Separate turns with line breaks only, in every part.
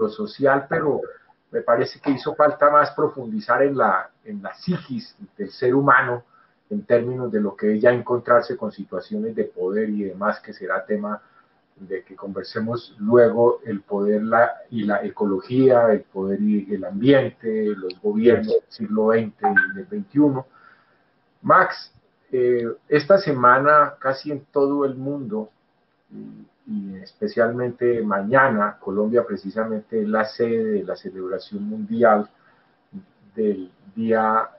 social, pero me parece que hizo falta más profundizar en la psiquis del ser humano en términos de lo que es ya encontrarse con situaciones de poder y demás, que será tema de que conversemos luego, el poder y la ecología, el poder y el ambiente, los gobiernos del siglo XX y del XXI. Max, esta semana casi en todo el mundo, y especialmente mañana, Colombia precisamente es la sede de la celebración mundial del día.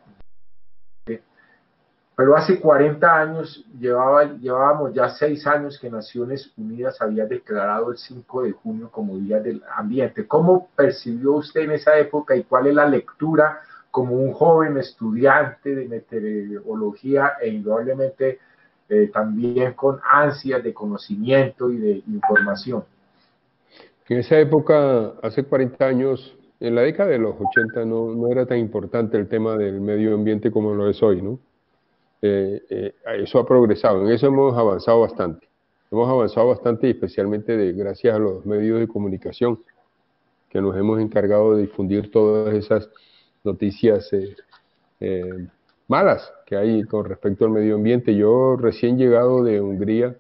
Pero hace 40 años, llevábamos ya 6 años que Naciones Unidas había declarado el 5 de junio como Día del Ambiente. ¿Cómo percibió usted en esa época y cuál es la lectura como un joven estudiante de meteorología e indudablemente también con ansias de conocimiento y de información?
En esa época, hace 40 años, en la década de los 80 no era tan importante el tema del medio ambiente como lo es hoy, ¿no? Eso ha progresado, en eso hemos avanzado bastante. Hemos avanzado bastante y especialmente gracias a los medios de comunicación que nos hemos encargado de difundir todas esas noticias malas que hay con respecto al medio ambiente. Yo recién llegado de Hungría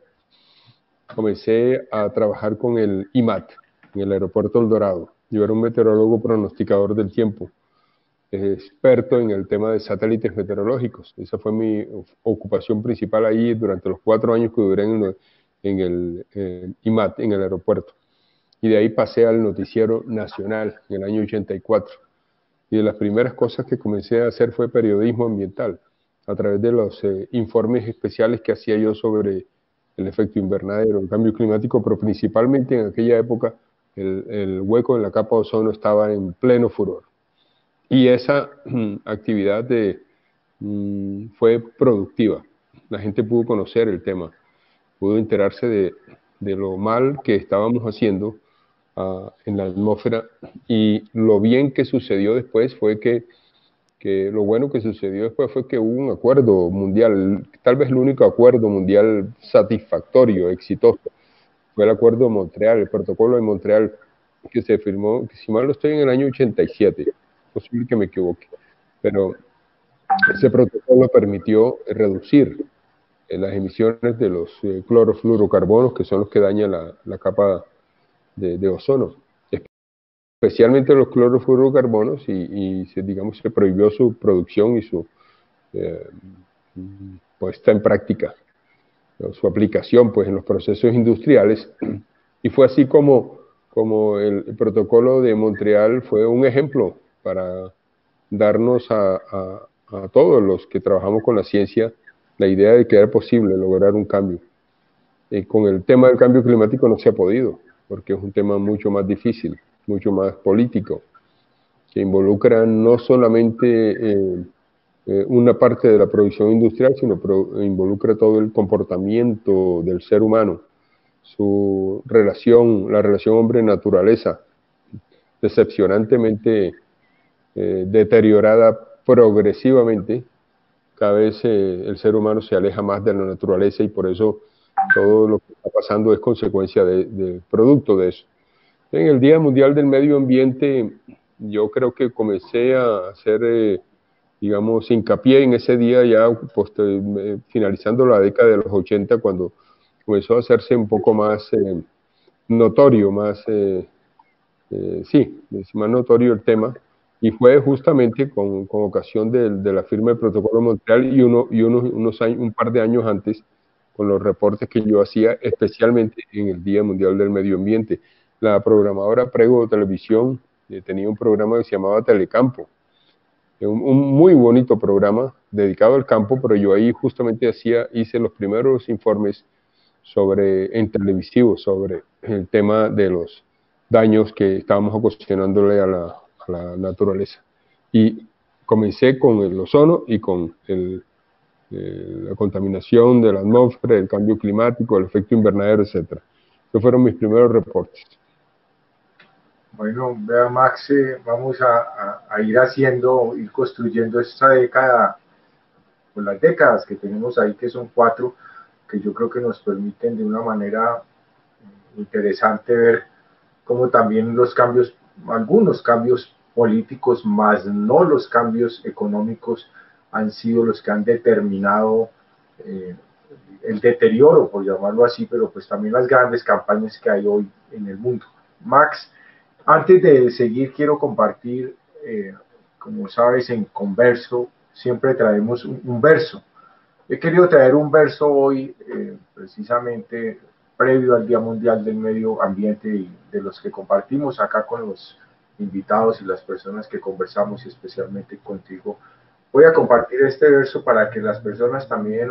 comencé a trabajar con el IMAT en el aeropuerto El Dorado. Yo era un meteorólogo pronosticador del tiempo, experto en el tema de satélites meteorológicos. Esa fue mi ocupación principal ahí durante los 4 años que duré en el IMAT, en el aeropuerto. Y de ahí pasé al noticiero nacional en el año 84. Y de las primeras cosas que comencé a hacer fue periodismo ambiental, a través de los informes especiales que hacía yo sobre el efecto invernadero, el cambio climático, pero principalmente en aquella época el hueco en la capa de ozono estaba en pleno furor. Y esa actividad fue productiva. La gente pudo conocer el tema, pudo enterarse de lo mal que estábamos haciendo en la atmósfera, y lo bien que sucedió después fue que lo bueno que sucedió después fue que hubo un acuerdo mundial, tal vez el único acuerdo mundial satisfactorio, exitoso, fue el Acuerdo de Montreal, el Protocolo de Montreal, que se firmó, que si mal no estoy, en el año 87, posible que me equivoque, pero ese protocolo permitió reducir las emisiones de los clorofluorocarbonos, que son los que dañan la capa de ozono, especialmente los clorofluorocarbonos, y se prohibió su producción y su puesta en práctica, su aplicación pues en los procesos industriales. Y fue así como el protocolo de Montreal fue un ejemplo para darnos a todos los que trabajamos con la ciencia la idea de que era posible lograr un cambio. Con el tema del cambio climático no se ha podido, porque es un tema mucho más difícil, mucho más político, que involucra no solamente una parte de la producción industrial, sino involucra todo el comportamiento del ser humano, la relación hombre-naturaleza, decepcionantemente deteriorada progresivamente. Cada vez el ser humano se aleja más de la naturaleza, y por eso todo lo que está pasando es consecuencia de producto de eso. En el Día Mundial del Medio Ambiente, yo creo que comencé a hacer, digamos, hincapié en ese día ya finalizando la década de los 80, cuando comenzó a hacerse un poco más notorio, más notorio el tema, y fue justamente con ocasión de la firma del Protocolo de Montreal y un par de años antes, con los reportes que yo hacía, especialmente en el Día Mundial del Medio Ambiente. La programadora Prego Televisión tenía un programa que se llamaba Telecampo, un muy bonito programa dedicado al campo, pero yo ahí justamente hice los primeros informes en televisivo sobre el tema de los daños que estábamos ocasionándole a la naturaleza. Y comencé con el ozono y con la contaminación de la atmósfera, el cambio climático, el efecto invernadero, etc. Esos fueron mis primeros reportes.
Bueno, vea Max, vamos a ir construyendo esta década, pues las décadas que tenemos ahí, que son 4, que yo creo que nos permiten de una manera interesante ver cómo también los cambios algunos cambios políticos, más no los cambios económicos, han sido los que han determinado el deterioro, por llamarlo así, pero pues también las grandes campañas que hay hoy en el mundo. Max, antes de seguir, quiero compartir, como sabes, en Converso siempre traemos un verso. He querido traer un verso hoy, precisamente previo al Día Mundial del Medio Ambiente y de los que compartimos acá con los invitados y las personas que conversamos, y especialmente contigo. Voy a compartir este verso para que las personas también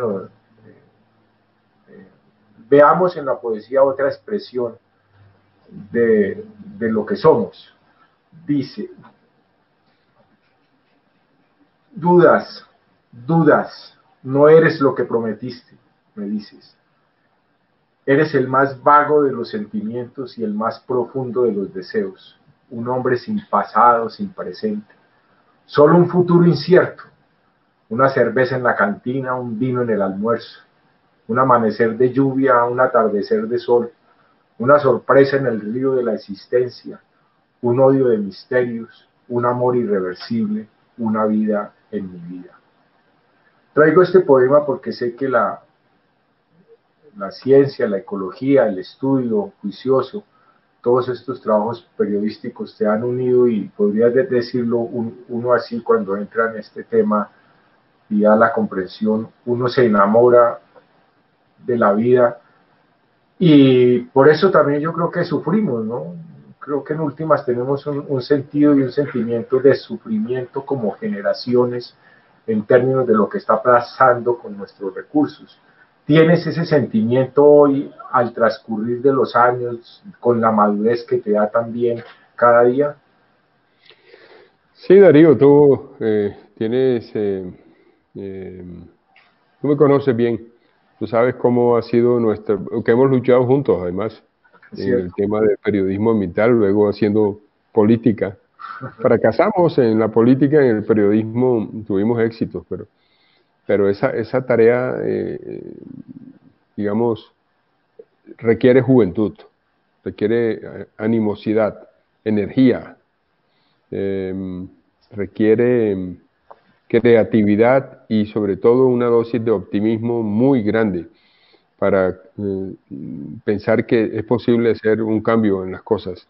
veamos en la poesía otra expresión de lo que somos. Dice: dudas, dudas, no eres lo que prometiste, me dices. Eres el más vago de los sentimientos y el más profundo de los deseos. Un hombre sin pasado, sin presente. Solo un futuro incierto. Una cerveza en la cantina, un vino en el almuerzo. Un amanecer de lluvia, un atardecer de sol. Una sorpresa en el río de la existencia. Un odio de misterios. Un amor irreversible. Una vida en mi vida. Traigo este poema porque sé que la ciencia, la ecología, el estudio juicioso, todos estos trabajos periodísticos te han unido, y podrías decirlo uno así cuando entra en este tema y da la comprensión, uno se enamora de la vida, y por eso también yo creo que sufrimos, ¿no? Creo que en últimas tenemos un sentido y un sentimiento de sufrimiento como generaciones en términos de lo que está pasando con nuestros recursos. ¿Tienes ese sentimiento hoy al transcurrir de los años, con la madurez que te da también cada día?
Sí, Darío, tú tienes, tú me conoces bien, tú sabes cómo ha sido que hemos luchado juntos, además,
Es
en
cierto.
el tema del periodismo ambiental, luego haciendo política. Fracasamos en la política, en el periodismo tuvimos éxitos, pero esa tarea, digamos, requiere juventud, requiere animosidad, energía, eh, requiere creatividad y sobre todo una dosis de optimismo muy grande para pensar que es posible hacer un cambio en las cosas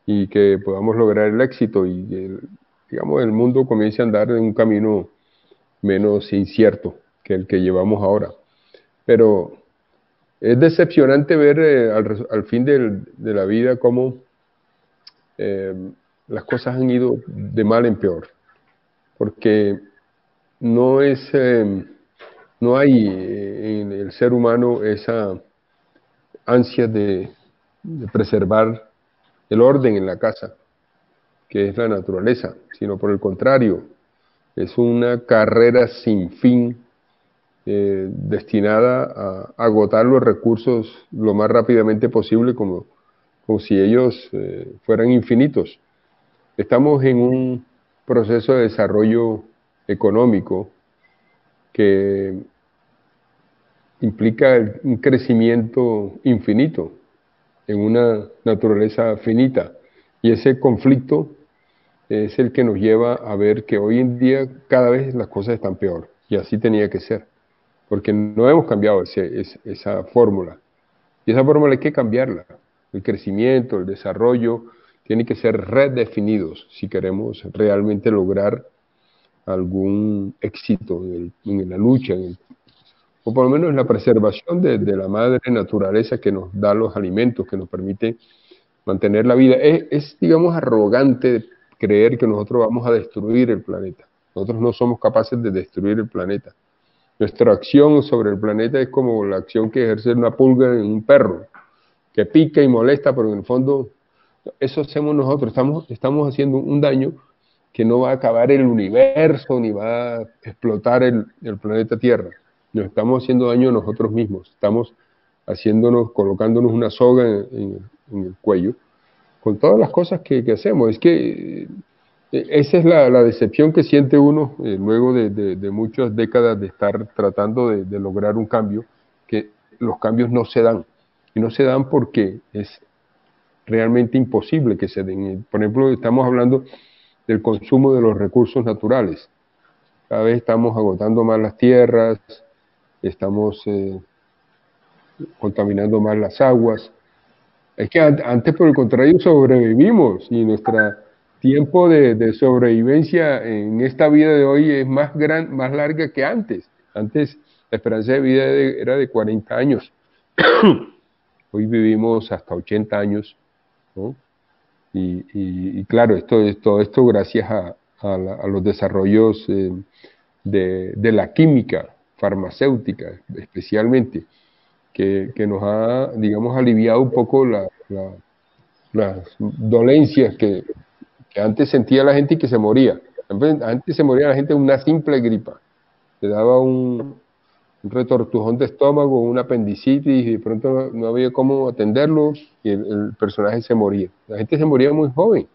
y que podamos lograr el éxito y que, digamos, el mundo comience a andar en un camino menos incierto que el que llevamos ahora. Pero es decepcionante ver al fin de la vida cómo eh, las cosas han ido de mal en peor, porque no es, no hay en el ser humano esa ansia de preservar el orden en la casa, que es la naturaleza, sino por el contrario, es una carrera sin fin destinada a agotar los recursos lo más rápidamente posible, como si ellos fueran infinitos. Estamos en un proceso de desarrollo económico que implica un crecimiento infinito en una naturaleza finita. Y ese conflicto es el que nos lleva a ver que hoy en día cada vez las cosas están peor. Y así tenía que ser, porque no hemos cambiado esa fórmula. Y esa fórmula hay que cambiarla. El crecimiento, el desarrollo, tienen que ser redefinidos si queremos realmente lograr algún éxito en la lucha, o por lo menos en la preservación de la madre naturaleza que nos da los alimentos, que nos permite mantener la vida. Digamos, arrogante creer que nosotros vamos a destruir el planeta. Nosotros no somos capaces de destruir el planeta. Nuestra acción sobre el planeta es como la acción que ejerce una pulga en un perro, que pica y molesta, pero en el fondo eso hacemos nosotros. Estamos haciendo un daño que no va a acabar el universo ni va a explotar el planeta Tierra. Nos estamos haciendo daño a nosotros mismos. Estamos colocándonos una soga en el cuello con todas las cosas que hacemos. Es que esa es la decepción que siente uno luego de muchas décadas de estar tratando de lograr un cambio, que los cambios no se dan. Y no se dan porque es realmente imposible que se den. Por ejemplo, estamos hablando del consumo de los recursos naturales. Cada vez estamos agotando más las tierras, estamos contaminando más las aguas. Es que antes, por el contrario, sobrevivimos y nuestro tiempo de sobrevivencia en esta vida de hoy es más larga que antes. Antes la esperanza de vida era de 40 años. Hoy vivimos hasta 80 años, ¿no? Y claro, todo esto gracias a los desarrollos de la química farmacéutica, especialmente, que nos ha, digamos, aliviado un poco las dolencias que antes sentía la gente y que se moría. Antes se moría la gente de una simple gripa. Le daba un retortujón de estómago, una apendicitis, y de pronto no había cómo atenderlo y el personaje se moría. La gente se moría muy joven.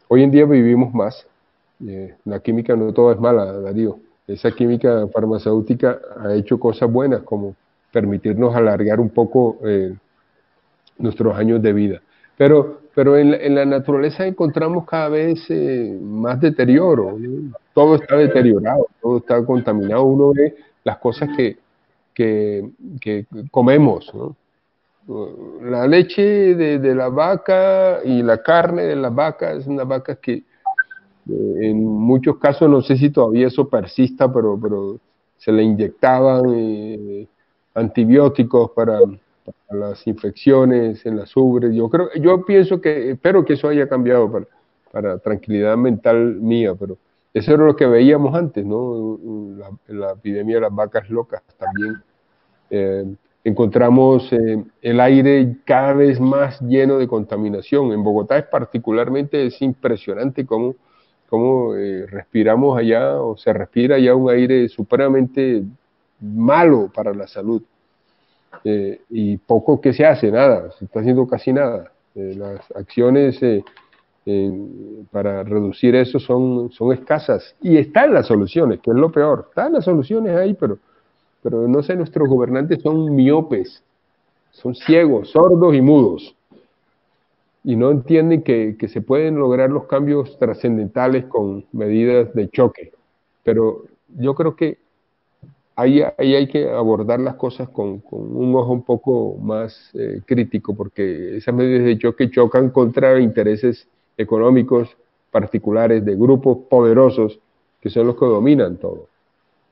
Hoy en día vivimos más. La química no todo es mala, Darío. Esa química farmacéutica ha hecho cosas buenas, como permitirnos alargar un poco nuestros años de vida. Pero en la naturaleza encontramos cada vez más deterioro, ¿no? Todo está deteriorado, todo está contaminado. Uno ve las cosas que comemos, ¿no? La leche de la vaca y la carne de las vacas, unas vacas que en muchos casos, no sé si todavía eso persista, pero se le inyectaban antibióticos para las infecciones en las ubres. Yo pienso espero que eso haya cambiado para tranquilidad mental mía, pero eso era lo que veíamos antes, ¿no? La epidemia de las vacas locas también. Encontramos el aire cada vez más lleno de contaminación. En Bogotá particularmente es impresionante cómo respiramos allá, o se respira allá un aire supremamente malo para la salud. Y poco que se hace, nada, se está haciendo casi nada. Las acciones para reducir eso son escasas. Y están las soluciones, que es lo peor. Están las soluciones ahí, pero no sé, nuestros gobernantes son miopes, son ciegos, sordos y mudos. Y no entienden que se pueden lograr los cambios trascendentales con medidas de choque. Pero yo creo que ahí hay que abordar las cosas con un ojo un poco más crítico, porque esas medidas de choque chocan contra intereses económicos particulares de grupos poderosos que son los que dominan todo.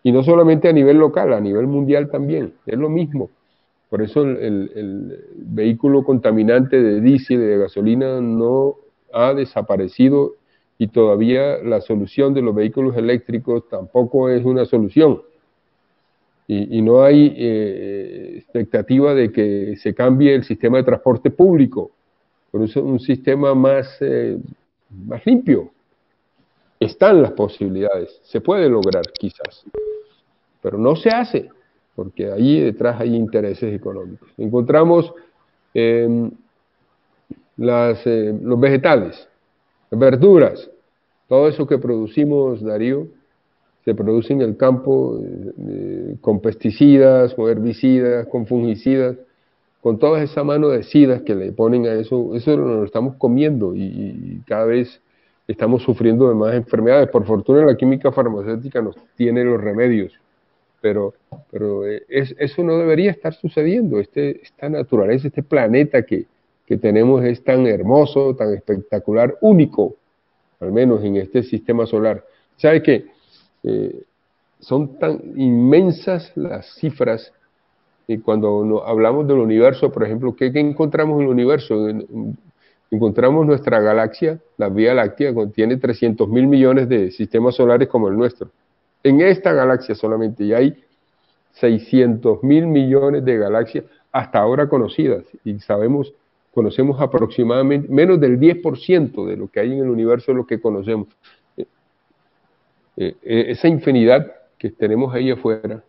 Y no solamente a nivel local, a nivel mundial también, es lo mismo. Por eso el vehículo contaminante de diésel y de gasolina no ha desaparecido, y todavía la solución de los vehículos eléctricos tampoco es una solución. Y no hay expectativa de que se cambie el sistema de transporte público por un sistema más limpio. Están las posibilidades, se puede lograr quizás, pero no se hace, porque allí detrás hay intereses económicos. Encontramos los vegetales, las verduras, todo eso que producimos, Darío, se produce en el campo con pesticidas, con herbicidas, con fungicidas, con toda esa mano de cidas que le ponen a eso lo estamos comiendo y cada vez estamos sufriendo de más enfermedades. Por fortuna la química farmacéutica nos tiene los remedios, pero eso no debería estar sucediendo. Esta naturaleza, este planeta que tenemos es tan hermoso, tan espectacular, único, al menos en este sistema solar. ¿Sabe qué? Son tan inmensas las cifras, y cuando hablamos del universo, por ejemplo, ¿qué encontramos en el universo? Encontramos nuestra galaxia, la Vía Láctea, contiene 300.000 millones de sistemas solares como el nuestro. En esta galaxia solamente, y hay 600.000 millones de galaxias hasta ahora conocidas, y conocemos aproximadamente menos del 10% de lo que hay en el universo, de lo que conocemos. Esa infinidad que tenemos ahí afuera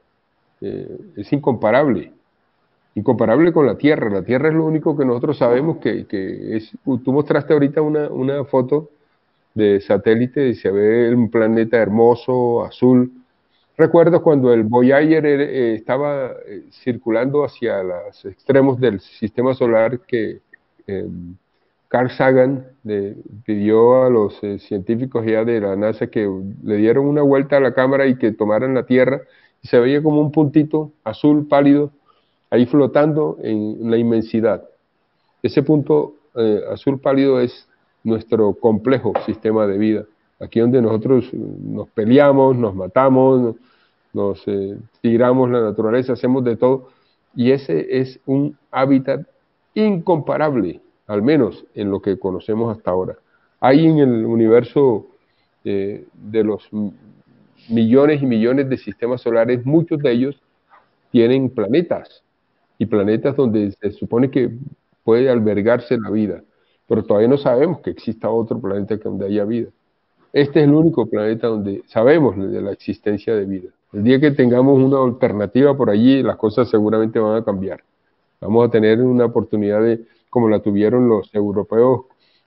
es incomparable con la Tierra. La Tierra es lo único que nosotros sabemos que es. Tú mostraste ahorita una foto de satélite y se ve un planeta hermoso, azul. Recuerdo cuando el Voyager estaba circulando hacia los extremos del sistema solar, que Carl Sagan pidió a los científicos ya de la NASA que le dieran una vuelta a la cámara y que tomaran la Tierra, y se veía como un puntito azul pálido ahí flotando en la inmensidad. Ese punto azul pálido es nuestro complejo sistema de vida. Aquí donde nosotros nos peleamos, nos matamos, nos tiramos la naturaleza, hacemos de todo, y ese es un hábitat incomparable, al menos en lo que conocemos hasta ahora. Hay en el universo de los millones y millones de sistemas solares, muchos de ellos tienen planetas, y planetas donde se supone que puede albergarse la vida, pero todavía no sabemos que exista otro planeta donde haya vida. Este es el único planeta donde sabemos de la existencia de vida. El día que tengamos una alternativa por allí, las cosas seguramente van a cambiar. Vamos a tener una oportunidad como la tuvieron los europeos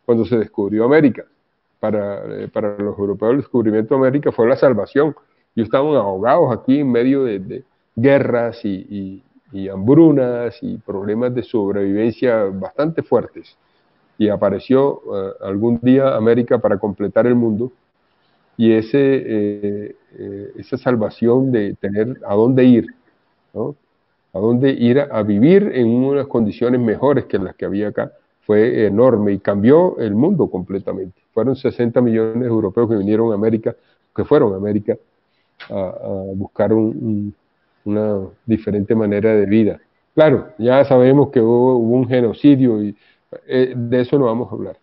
cuando se descubrió América. Para los europeos el descubrimiento de América fue la salvación. Y estaban ahogados aquí en medio de guerras y hambrunas y problemas de sobrevivencia bastante fuertes. Y apareció algún día América para completar el mundo, y esa salvación de tener a dónde ir, ¿no? A dónde ir a vivir en unas condiciones mejores que las que había acá, fue enorme y cambió el mundo completamente. Fueron 60 millones de europeos que vinieron a América, que fueron a América a buscar una diferente manera de vida. Claro, ya sabemos que hubo un genocidio y de eso no vamos a hablar.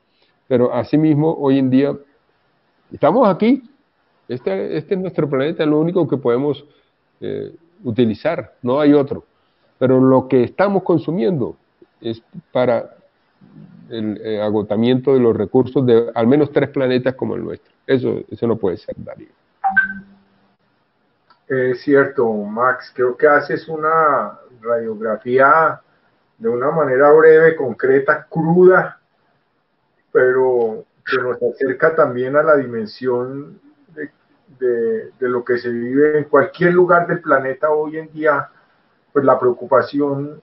Pero asimismo, hoy en día, estamos aquí. Este es nuestro planeta, lo único que podemos utilizar, no hay otro. Pero lo que estamos consumiendo es para el agotamiento de los recursos de al menos 3 planetas como el nuestro. Eso no puede ser, Darío.
Es cierto, Max, creo que haces una radiografía de una manera breve, concreta, cruda, pero que nos acerca también a la dimensión de lo que se vive en cualquier lugar del planeta hoy en día. Pues la preocupación,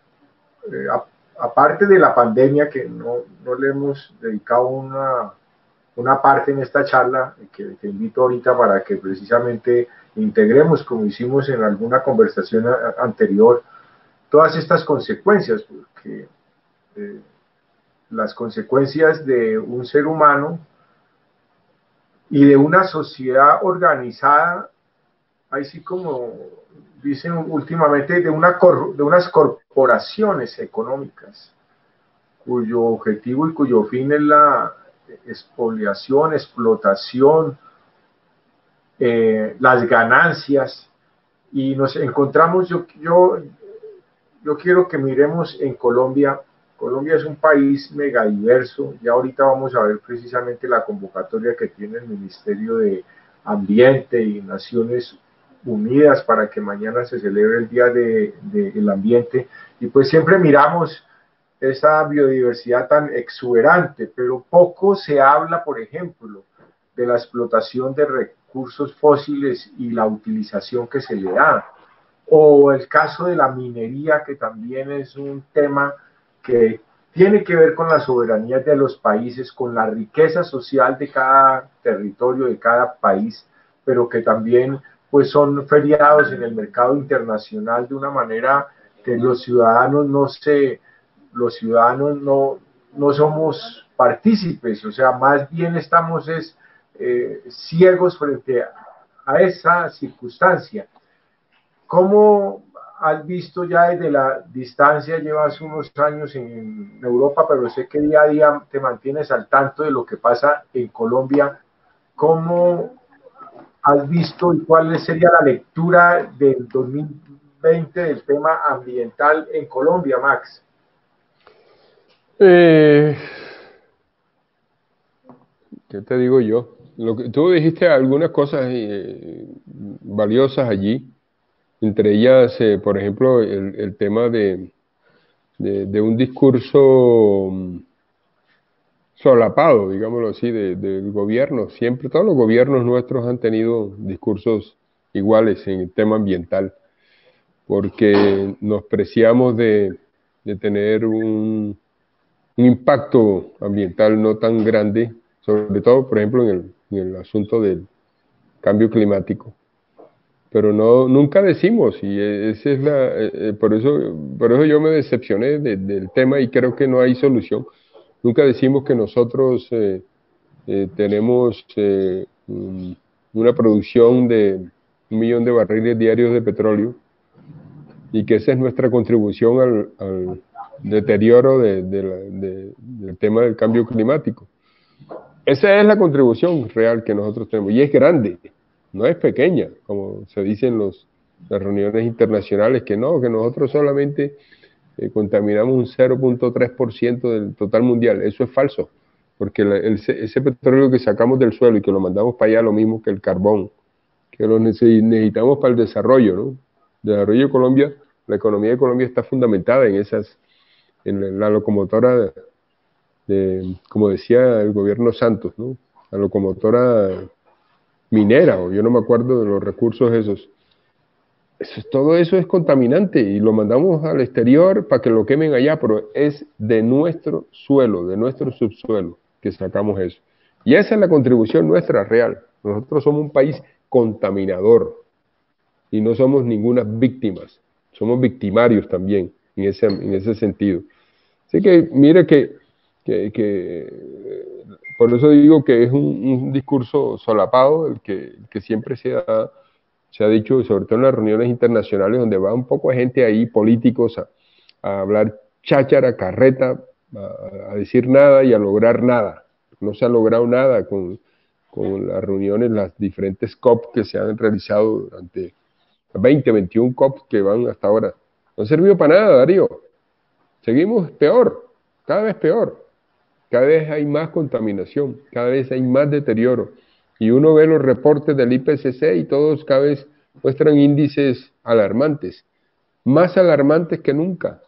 aparte de la pandemia, que no le hemos dedicado una parte en esta charla, que te invito ahorita para que precisamente integremos, como hicimos en alguna conversación anterior, todas estas consecuencias, porque las consecuencias de un ser humano y de una sociedad organizada, así como dicen últimamente, de unas corporaciones económicas, cuyo objetivo y cuyo fin es la expoliación, explotación, las ganancias, y nos encontramos, yo quiero que miremos en Colombia. Colombia es un país megadiverso. Ya ahorita vamos a ver precisamente la convocatoria que tiene el Ministerio de Ambiente y Naciones Unidas para que mañana se celebre el Día del Ambiente. Y pues siempre miramos esa biodiversidad tan exuberante, pero poco se habla, por ejemplo, de la explotación de recursos fósiles y la utilización que se le da. O el caso de la minería, que también es un tema que tiene que ver con la soberanía de los países, con la riqueza social de cada territorio, de cada país, pero que también pues son feriados en el mercado internacional de una manera que los ciudadanos no somos partícipes, o sea, más bien estamos ciegos frente a esa circunstancia. ¿Cómo has visto ya desde la distancia? Llevas unos años en Europa, pero sé que día a día te mantienes al tanto de lo que pasa en Colombia. ¿Cómo has visto y cuál sería la lectura del 2020 del tema ambiental en Colombia, Max?
¿Qué te digo yo? Tú dijiste algunas cosas valiosas allí, entre ellas, por ejemplo, el tema de un discurso solapado, digámoslo así, del gobierno. Siempre, todos los gobiernos nuestros han tenido discursos iguales en el tema ambiental, porque nos preciamos de tener un impacto ambiental no tan grande, sobre todo, por ejemplo, en el asunto del cambio climático. Pero no, nunca decimos, y esa es por eso yo me decepcioné del tema y creo que no hay solución. Nunca decimos que nosotros tenemos una producción de 1 millón de barriles diarios de petróleo y que esa es nuestra contribución al deterioro del tema del cambio climático. Esa es la contribución real que nosotros tenemos y es grande, no es pequeña, como se dice en las reuniones internacionales, que no, que nosotros solamente contaminamos un 0.3% del total mundial. Eso es falso, porque ese petróleo que sacamos del suelo y que lo mandamos para allá, lo mismo que el carbón, que lo necesitamos para el desarrollo, ¿no? El desarrollo de Colombia, la economía de Colombia está fundamentada en la locomotora como decía el gobierno Santos, ¿no? La locomotora minera, o yo no me acuerdo de los recursos esos. Todo eso es contaminante y lo mandamos al exterior para que lo quemen allá, pero es de nuestro suelo, de nuestro subsuelo que sacamos eso. Y esa es la contribución nuestra real. Nosotros somos un país contaminador y no somos ninguna víctimas, somos victimarios también en ese sentido. Así que mire por eso digo que es un discurso solapado el que siempre se ha dicho, sobre todo en las reuniones internacionales, donde va un poco de gente ahí, políticos, a hablar cháchara, carreta, a decir nada y a lograr nada. No se ha logrado nada con las reuniones, las diferentes COP que se han realizado durante 20, 21 COP que van hasta ahora. No ha servido para nada, Darío. Seguimos peor, cada vez peor. Cada vez hay más contaminación, cada vez hay más deterioro. Y uno ve los reportes del IPCC y todos cada vez muestran índices alarmantes, más alarmantes que nunca.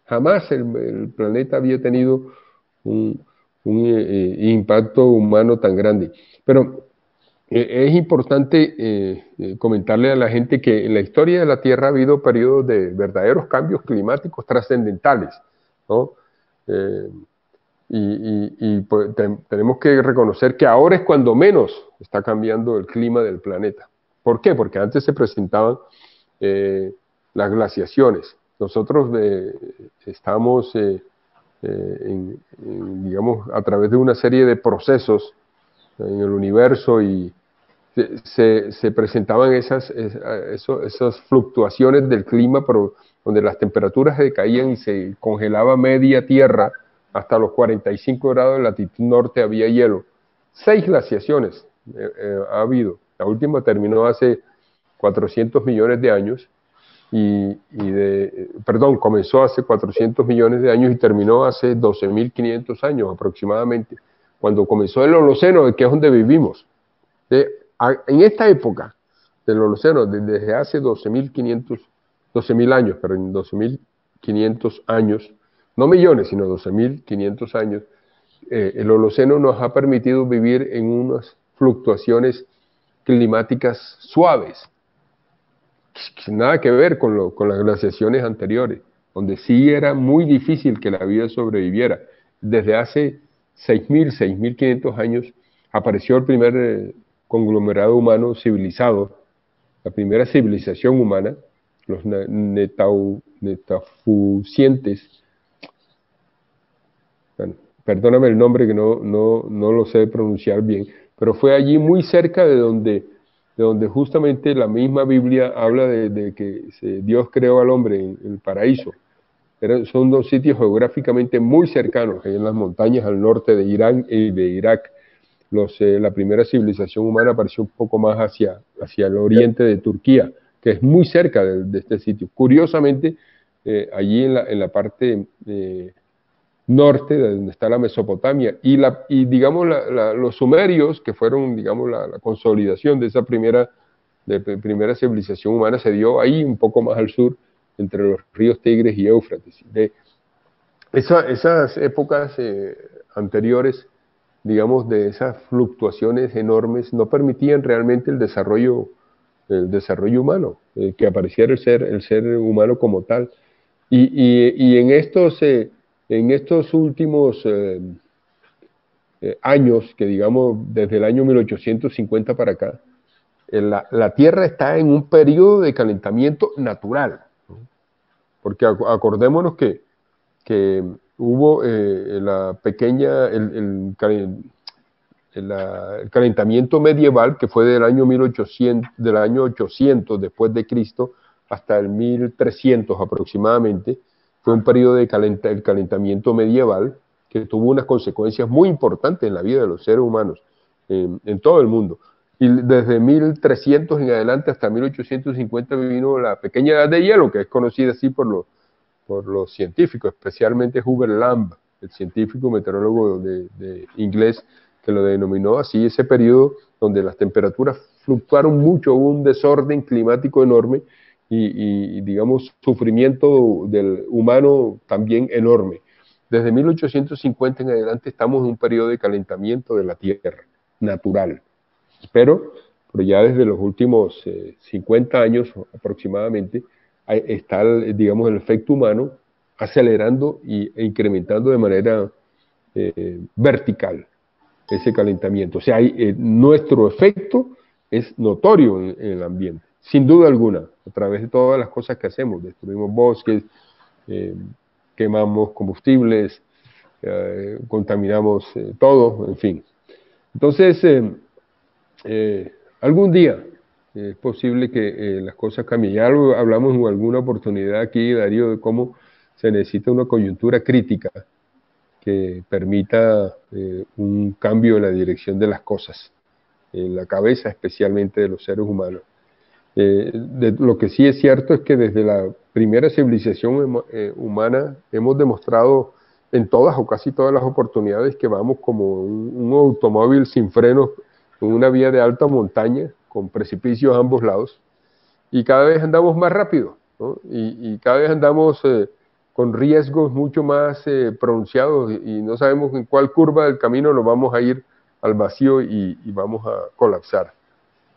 Jamás el planeta había tenido un impacto humano tan grande. Pero es importante comentarle a la gente que en la historia de la Tierra ha habido periodos de verdaderos cambios climáticos trascendentales, ¿no? Pues, tenemos que reconocer que ahora es cuando menos está cambiando el clima del planeta. ¿Por qué? Porque antes se presentaban las glaciaciones. Nosotros estamos, digamos, a través de una serie de procesos en el universo y se presentaban esas fluctuaciones del clima, pero donde las temperaturas decaían y se congelaba media tierra. Hasta los 45 grados de latitud norte había hielo. 6 glaciaciones ha habido. La última terminó hace 400 millones de años comenzó hace 400 millones de años y terminó hace 12.500 años aproximadamente, cuando comenzó el Holoceno, que es donde vivimos. En esta época del Holoceno, desde hace 12.000 años, pero en 12.500 años, no millones, sino 12.500 años, el Holoceno nos ha permitido vivir en unas fluctuaciones climáticas suaves, nada que ver con las glaciaciones anteriores, donde sí era muy difícil que la vida sobreviviera. Desde hace 6.500 años apareció el primer conglomerado humano civilizado, la primera civilización humana, los netafucientes. Bueno, perdóname el nombre que no lo sé pronunciar bien, pero fue allí muy cerca de donde justamente la misma Biblia habla de que Dios creó al hombre en el paraíso. Son 2 sitios geográficamente muy cercanos, en las montañas al norte de Irán y de Irak. La primera civilización humana apareció un poco más hacia el oriente de Turquía, que es muy cerca de este sitio. Curiosamente, allí en la parte norte, de donde está la Mesopotamia, y digamos los sumerios, que fueron, digamos, la consolidación de esa primera civilización humana, se dio ahí un poco más al sur, entre los ríos Tigres y Éufrates. Esas épocas anteriores, digamos, de esas fluctuaciones enormes, no permitían realmente el desarrollo humano, que apareciera el ser humano como tal. Y en estos en estos últimos años, que digamos desde el año 1850 para acá, la Tierra está en un periodo de calentamiento natural, ¿no? Porque acordémonos que hubo la pequeña, el calentamiento medieval, que fue del año 800 después de Cristo hasta el 1300 aproximadamente. Fue un periodo de el calentamiento medieval que tuvo unas consecuencias muy importantes en la vida de los seres humanos en todo el mundo. Y desde 1300 en adelante hasta 1850 vino la pequeña edad de hielo, que es conocida así por los científicos, especialmente Hubert Lamb, el científico meteorólogo de inglés, que lo denominó así, ese periodo donde las temperaturas fluctuaron mucho, hubo un desorden climático enorme y digamos, sufrimiento del humano también enorme. Desde 1850 en adelante estamos en un periodo de calentamiento de la Tierra, natural. Pero ya desde los últimos 50 años aproximadamente, está, digamos, el efecto humano acelerando e incrementando de manera vertical ese calentamiento. O sea, nuestro efecto es notorio en el ambiente, sin duda alguna, a través de todas las cosas que hacemos. Destruimos bosques, quemamos combustibles, contaminamos todo, en fin. Entonces, algún día es posible que las cosas cambien. Ya lo hablamos en alguna oportunidad aquí, Darío, de cómo se necesita una coyuntura crítica que permita un cambio en la dirección de las cosas, en la cabeza especialmente de los seres humanos. Lo que sí es cierto es que desde la primera civilización humana hemos demostrado en todas o casi todas las oportunidades que vamos como un automóvil sin frenos en una vía de alta montaña con precipicios a ambos lados, y cada vez andamos más rápido, ¿no? Y cada vez andamos con riesgos mucho más pronunciados y no sabemos en cuál curva del camino nos vamos a ir al vacío y vamos a colapsar.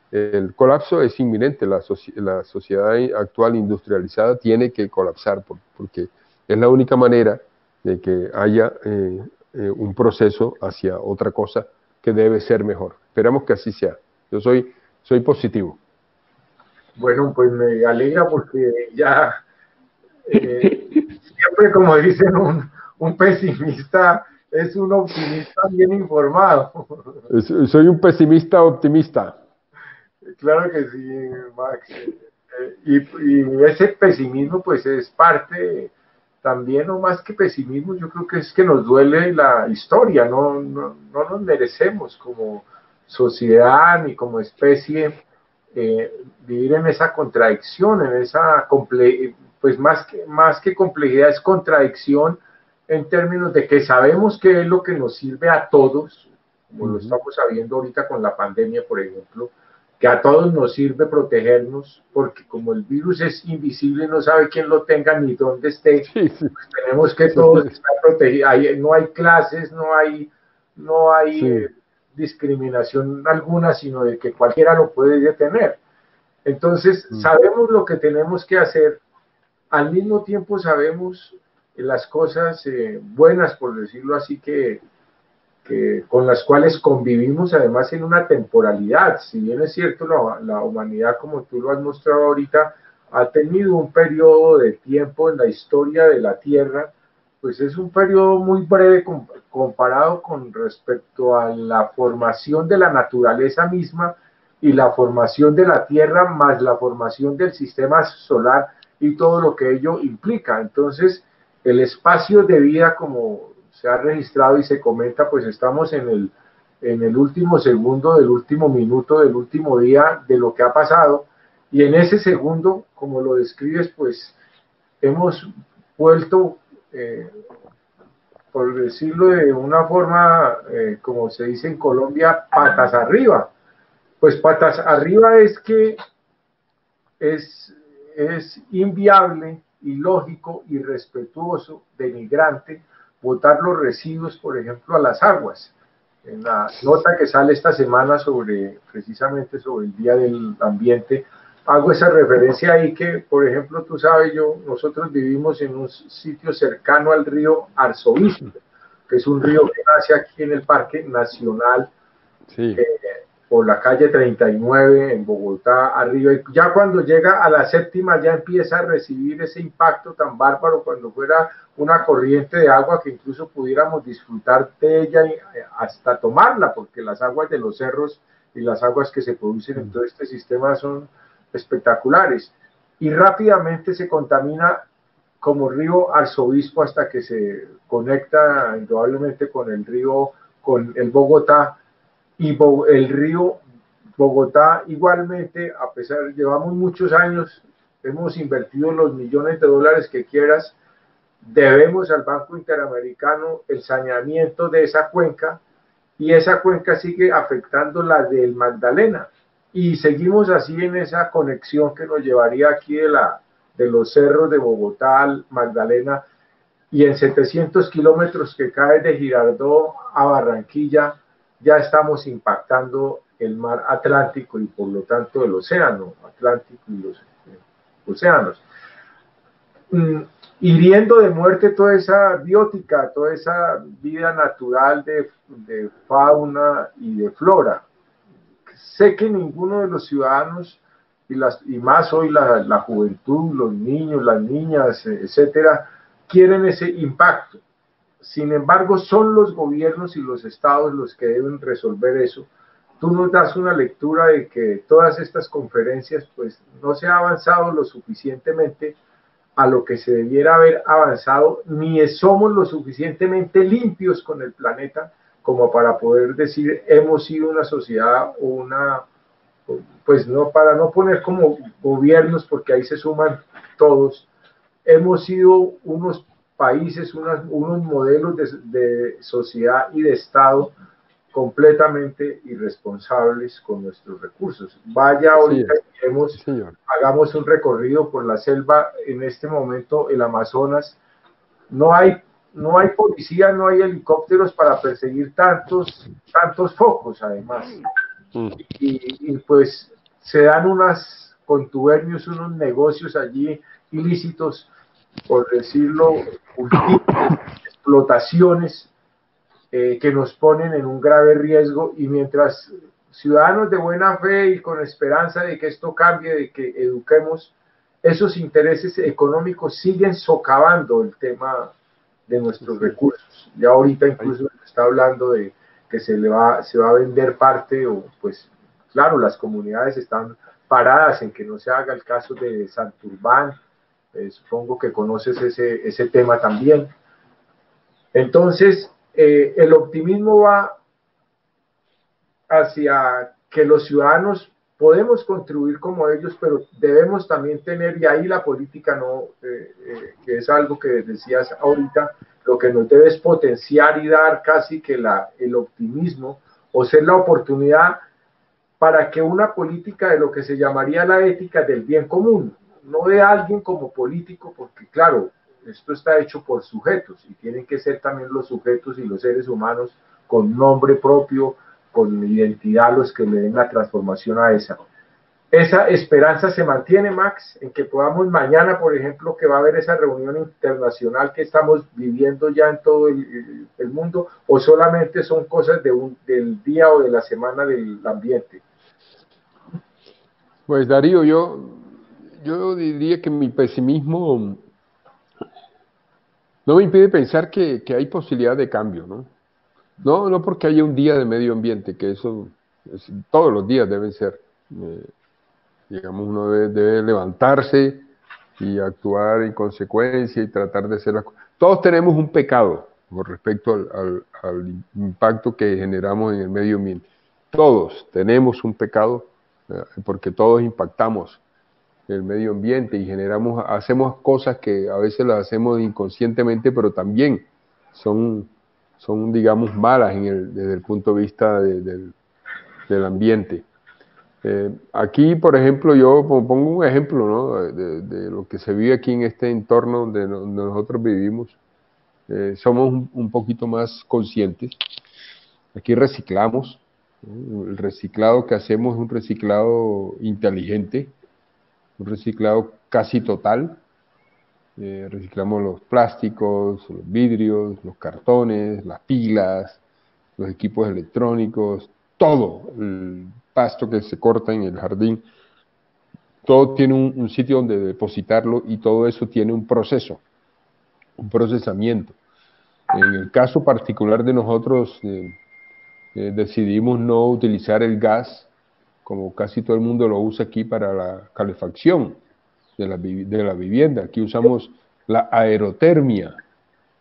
El colapso es inminente, la sociedad actual industrializada tiene que colapsar porque es la única manera de que haya un proceso hacia otra cosa que debe ser mejor. Esperamos que así sea. Yo soy positivo.
Bueno, pues me alegra porque ya siempre, como dicen, un pesimista es un optimista bien informado.
Soy un pesimista optimista.
Claro que sí, Max. Y ese pesimismo pues es parte también, o más que pesimismo, yo creo que es que nos duele la historia, no nos merecemos como sociedad ni como especie vivir en esa contradicción, en esa pues más que complejidad es contradicción en términos de que sabemos qué es lo que nos sirve a todos, como lo estamos sabiendo ahorita con la pandemia, por ejemplo, que a todos nos sirve protegernos, porque como el virus es invisible, no sabe quién lo tenga ni dónde esté,
sí.
Pues tenemos que todos estar protegidos. No hay clases, no hay
sí.
discriminación alguna, sino de que cualquiera lo puede tener. Entonces, sabemos lo que tenemos que hacer, al mismo tiempo sabemos las cosas buenas, por decirlo así, que con las cuales convivimos además en una temporalidad. Si bien es cierto, la humanidad, como tú lo has mostrado ahorita, ha tenido un periodo de tiempo en la historia de la Tierra, pues es un periodo muy breve comparado con respecto a la formación de la naturaleza misma y la formación de la Tierra más la formación del sistema solar y todo lo que ello implica. Entonces, el espacio de vida, como se ha registrado y se comenta, pues estamos en el último segundo, del último minuto, del último día de lo que ha pasado, y en ese segundo, como lo describes, pues hemos vuelto, por decirlo de una forma, como se dice en Colombia, patas arriba. Pues patas arriba es que es inviable, ilógico, irrespetuoso, denigrante, botar los residuos, por ejemplo, a las aguas. En la nota que sale esta semana precisamente sobre el Día del Ambiente, hago esa referencia ahí que, por ejemplo, tú sabes, nosotros vivimos en un sitio cercano al río Arzobispo, que es un río que nace aquí en el Parque Nacional,
Sí.
por la calle 39 en Bogotá, arriba. Y ya cuando llega a la séptima ya empieza a recibir ese impacto tan bárbaro, cuando fuera una corriente de agua que incluso pudiéramos disfrutar de ella hasta tomarla, porque las aguas de los cerros y las aguas que se producen en todo este sistema son espectaculares. Y rápidamente se contamina como río Arzobispo hasta que se conecta indudablemente con el río, con el Bogotá, y el río Bogotá igualmente, a pesar, llevamos muchos años, hemos invertido los millones de dólares que quieras, debemos al Banco Interamericano el saneamiento de esa cuenca, y esa cuenca sigue afectando la del Magdalena, y seguimos así en esa conexión que nos llevaría aquí de los cerros de Bogotá al Magdalena, y en 700 kilómetros que cae de Girardot a Barranquilla, ya estamos impactando el mar Atlántico y por lo tanto el océano Atlántico y los océanos. Hiriendo de muerte toda esa biótica, toda esa vida natural de fauna y de flora. Sé que ninguno de los ciudadanos, y más hoy la juventud, los niños, las niñas, etcétera, quieren ese impacto. Sin embargo, son los gobiernos y los estados los que deben resolver eso. Tú nos das una lectura de que todas estas conferencias, pues, no se ha avanzado lo suficientemente a lo que se debiera haber avanzado, ni somos lo suficientemente limpios con el planeta como para poder decir hemos sido una sociedad o una, pues no, para no poner como gobiernos, porque ahí se suman todos, hemos sido unos países, unos modelos de sociedad y de Estado completamente irresponsables con nuestros recursos. Vaya ahorita,
Sí,
hagamos un recorrido por la selva, en este momento el Amazonas, no hay, no hay policía, no hay helicópteros para perseguir tantos focos además. Y pues se dan unas contubernios, unos negocios allí ilícitos, por decirlo, explotaciones que nos ponen en un grave riesgo, y mientras ciudadanos de buena fe y con esperanza de que esto cambie, de que eduquemos, esos intereses económicos siguen socavando el tema de nuestros recursos. Ya ahorita incluso se está hablando de que se va a vender parte, o pues claro, las comunidades están paradas en que no se haga el caso de Santurbán, supongo que conoces ese tema también. Entonces, el optimismo va hacia que los ciudadanos podemos contribuir como ellos, pero debemos también tener, y ahí la política no, que es algo que decías ahorita, lo que nos debe es potenciar y dar casi que el optimismo, o ser la oportunidad para que una política de lo que se llamaría la ética del bien común, no de alguien como político, porque claro, esto está hecho por sujetos y tienen que ser también los sujetos y los seres humanos con nombre propio, con identidad, los que le den la transformación a esa. Esa esperanza se mantiene, Max, en que podamos mañana, por ejemplo, que va a haber esa reunión internacional que estamos viviendo ya en todo el mundo, o solamente son cosas del día o de la semana del ambiente.
Pues Darío, yo diría que mi pesimismo no me impide pensar que hay posibilidad de cambio, ¿no? No porque haya un día de medio ambiente, que eso todos los días deben ser. Digamos, uno debe levantarse y actuar en consecuencia y tratar de hacer las cosas. Todos tenemos un pecado con respecto al impacto que generamos en el medio ambiente. Todos tenemos un pecado porque todos impactamos el medio ambiente y hacemos cosas que a veces las hacemos inconscientemente, pero también son digamos, malas desde el punto de vista del ambiente. Aquí, por ejemplo, yo pongo un ejemplo, ¿no? de lo que se vive aquí en este entorno donde nosotros vivimos. Somos un poquito más conscientes. Aquí reciclamos, ¿no? El reciclado que hacemos es un reciclado inteligente. un reciclado casi total. Reciclamos los plásticos, los vidrios, los cartones, las pilas, los equipos electrónicos, todo, el pasto que se corta en el jardín, todo tiene un sitio donde depositarlo y todo eso tiene un proceso, un procesamiento. En el caso particular de nosotros, decidimos no utilizar el gas, como casi todo el mundo lo usa aquí para la calefacción de la vivienda. Aquí usamos la aerotermia,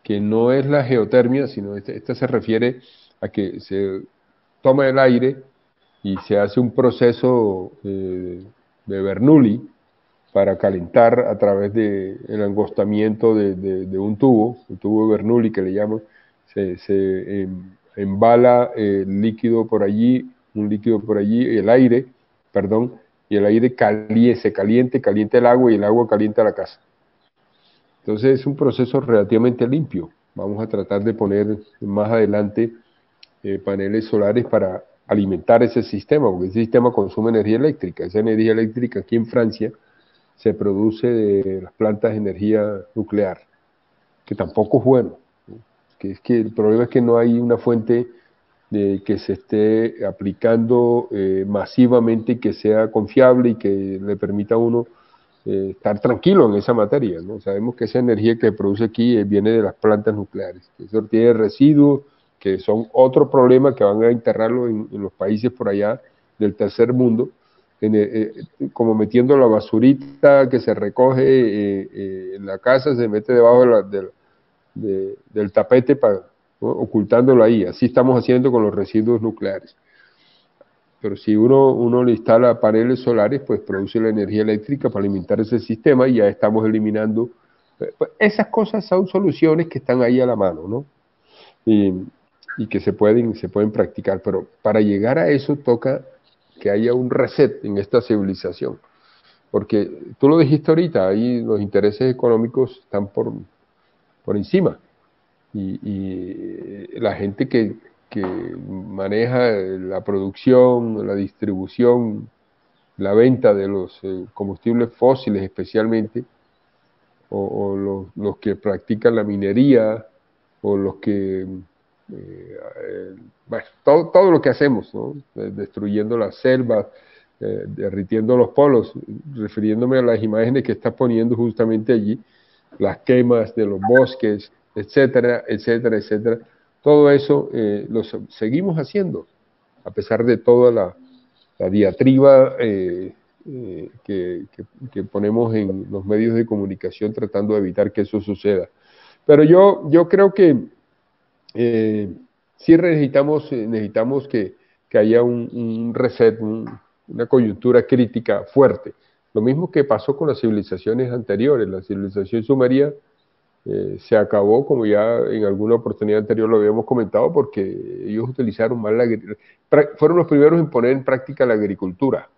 que no es la geotermia, sino esta se refiere a que se toma el aire y se hace un proceso de Bernoulli para calentar a través del angostamiento de un tubo Bernoulli que le llaman. Se embala el líquido por allí, un líquido por allí, el aire, perdón, y el aire calienta el agua y el agua calienta la casa. Entonces es un proceso relativamente limpio. Vamos a tratar de poner más adelante paneles solares para alimentar ese sistema, porque ese sistema consume energía eléctrica. Esa energía eléctrica aquí en Francia se produce de las plantas de energía nuclear, que tampoco es bueno. Que es que el problema es que no hay una fuente que se esté aplicando masivamente y que sea confiable y que le permita a uno estar tranquilo en esa materia, ¿no? Sabemos que esa energía que produce aquí viene de las plantas nucleares, que eso tiene residuos, que son otro problema que van a enterrarlo en los países por allá del tercer mundo, como metiendo la basurita que se recoge en la casa, se mete debajo del tapete ¿no? Ocultándolo ahí. Así estamos haciendo con los residuos nucleares. Pero si uno le instala paneles solares, pues produce la energía eléctrica para alimentar ese sistema y ya estamos eliminando. Pues esas cosas son soluciones que están ahí a la mano, ¿no? Y que se pueden practicar. Pero para llegar a eso toca que haya un reset en esta civilización. Porque tú lo dijiste ahorita, ahí los intereses económicos están por encima. Y la gente que maneja la producción, la distribución, la venta de los combustibles fósiles especialmente, o los que practican la minería, o los que, bueno, todo lo que hacemos, ¿no? Destruyendo las selvas, derritiendo los polos, refiriéndome a las imágenes que estás poniendo justamente allí, las quemas de los bosques, etcétera, etcétera, etcétera. Todo eso lo seguimos haciendo, a pesar de toda la diatriba que ponemos en los medios de comunicación tratando de evitar que eso suceda. Pero yo creo que sí necesitamos que haya un reset, una coyuntura crítica fuerte. Lo mismo que pasó con las civilizaciones anteriores. La civilización sumeria se acabó, como ya en alguna oportunidad anterior lo habíamos comentado, porque ellos utilizaron mal fueron los primeros en poner en práctica la agricultura,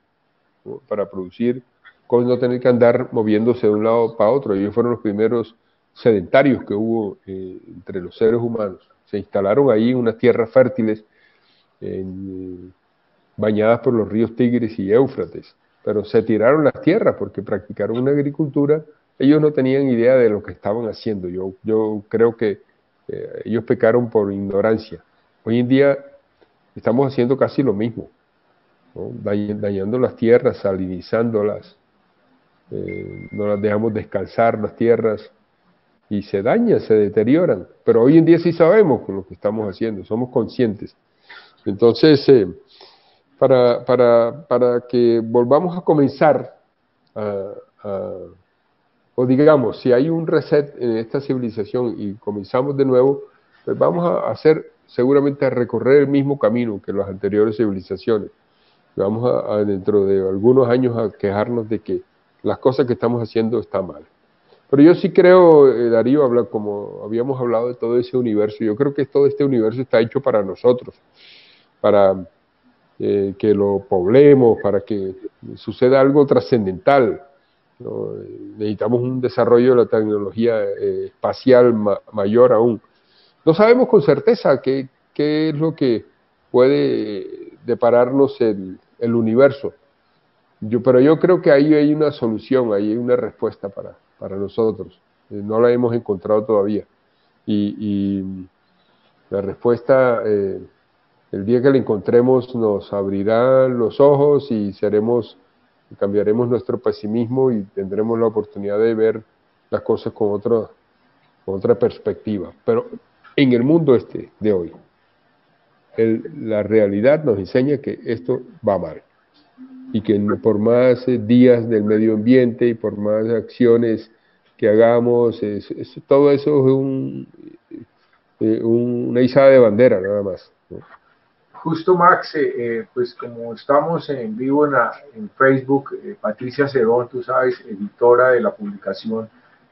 ¿no? Para producir, con no tener que andar moviéndose de un lado para otro. Ellos fueron los primeros sedentarios que hubo entre los seres humanos. Se instalaron ahí unas tierras fértiles bañadas por los ríos Tigris y Éufrates, pero se tiraron las tierras porque practicaron una agricultura. Ellos no tenían idea de lo que estaban haciendo. Yo creo que ellos pecaron por ignorancia. Hoy en día estamos haciendo casi lo mismo, ¿no? Dañando las tierras, salinizándolas, no las dejamos descansar las tierras y se dañan, se deterioran. Pero hoy en día sí sabemos lo que estamos haciendo, somos conscientes. Entonces, para que volvamos a comenzar o digamos, si hay un reset en esta civilización y comenzamos de nuevo, pues vamos a hacer seguramente a recorrer el mismo camino que las anteriores civilizaciones. Vamos dentro de algunos años a quejarnos de que las cosas que estamos haciendo están mal. Pero yo sí creo, Darío, como habíamos hablado de todo ese universo, yo creo que todo este universo está hecho para nosotros, para que lo poblemos, para que suceda algo trascendental, ¿no? Necesitamos un desarrollo de la tecnología espacial mayor aún. No sabemos con certeza qué es lo que puede depararnos el universo. Pero yo creo que ahí hay una solución, ahí hay una respuesta para nosotros. No la hemos encontrado todavía. Y la respuesta, el día que la encontremos, nos abrirá los ojos y cambiaremos nuestro pesimismo y tendremos la oportunidad de ver las cosas con otra perspectiva. Pero en el mundo de hoy, la realidad nos enseña que esto va mal. Y que por más días del medio ambiente y por más acciones que hagamos, todo eso es una izada de bandera nada más, ¿no?
Justo, Max, pues como estamos en vivo en Facebook, Patricia Cerón, tú sabes, editora de la publicación,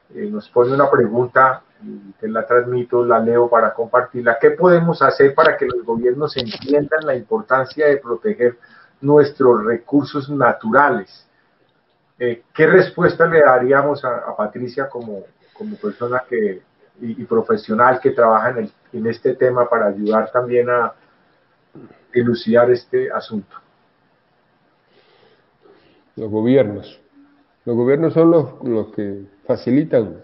nos pone una pregunta, y te la transmito, la leo para compartirla. ¿Qué podemos hacer para que los gobiernos entiendan la importancia de proteger nuestros recursos naturales? ¿Qué respuesta le daríamos a Patricia como persona y profesional que trabaja en este tema para ayudar también a elucidar este asunto?
Los gobiernos son los que facilitan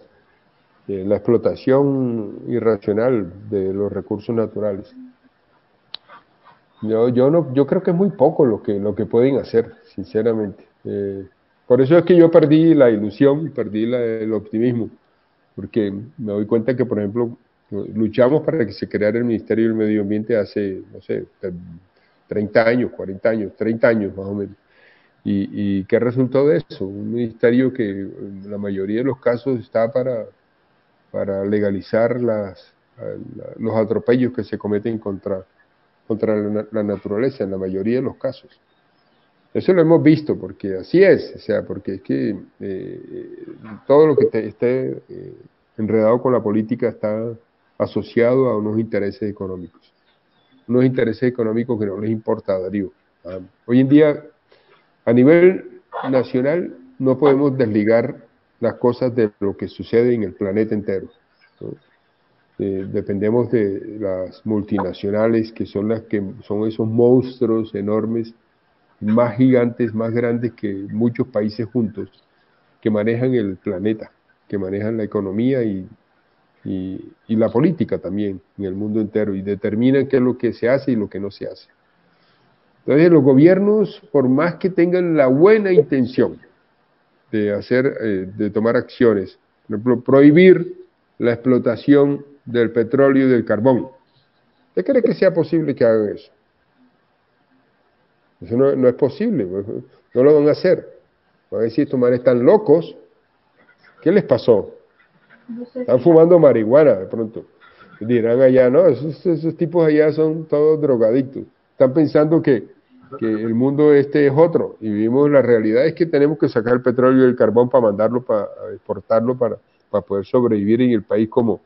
la explotación irracional de los recursos naturales. Yo creo que es muy poco lo que pueden hacer, sinceramente. Por eso es que yo perdí la ilusión, perdí el optimismo, porque me doy cuenta que, por ejemplo, luchamos para que se creara el Ministerio del Medio Ambiente hace, no sé, 30 años, 40 años, 30 años más o menos. ¿Y qué resultó de eso? Un ministerio que en la mayoría de los casos está para legalizar los atropellos que se cometen contra la naturaleza, en la mayoría de los casos. Eso lo hemos visto, porque así es, o sea, porque es que todo lo que esté enredado con la política está asociado a unos intereses económicos que no les importa, Darío. Hoy en día, a nivel nacional, no podemos desligar las cosas de lo que sucede en el planeta entero, ¿no? Dependemos de las multinacionales, que son esos monstruos enormes, más gigantes, más grandes que muchos países juntos, que manejan el planeta, que manejan la economía y la política también en el mundo entero, y determinan qué es lo que se hace y lo que no se hace. Entonces los gobiernos, por más que tengan la buena intención de tomar acciones, por ejemplo, prohibir la explotación del petróleo y del carbón, ¿usted cree que sea posible que hagan eso? Eso no es posible, no lo van a hacer. Van a decir, estos manes están locos. ¿Qué les pasó? Están fumando marihuana de pronto. Dirán allá, no, esos tipos allá son todos drogadictos. Están pensando que el mundo es otro, y vivimos, la realidad es que tenemos que sacar el petróleo y el carbón para mandarlo, para exportarlo, para poder sobrevivir en el país. Como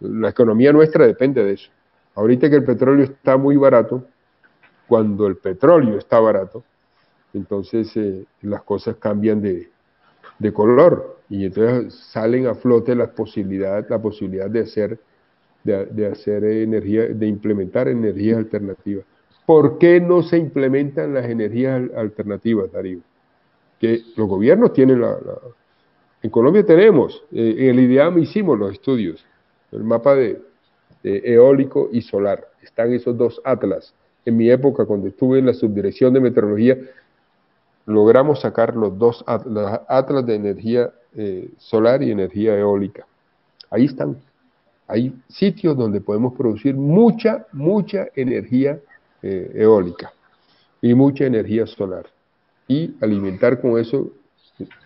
la economía nuestra depende de eso. Ahorita que el petróleo está muy barato, cuando el petróleo está barato, entonces las cosas cambian de color, y entonces salen a flote la posibilidad de hacer energía, de implementar energías alternativas. ¿Por qué no se implementan las energías alternativas, Darío? Que los gobiernos tienen en Colombia tenemos, en el IDEAM hicimos los estudios, el mapa de eólico y solar. Están esos dos atlas. En mi época, cuando estuve en la subdirección de meteorología, logramos sacar los dos atlas de energía solar y energía eólica. Ahí están. Hay sitios donde podemos producir mucha energía eólica y mucha energía solar, y alimentar con eso.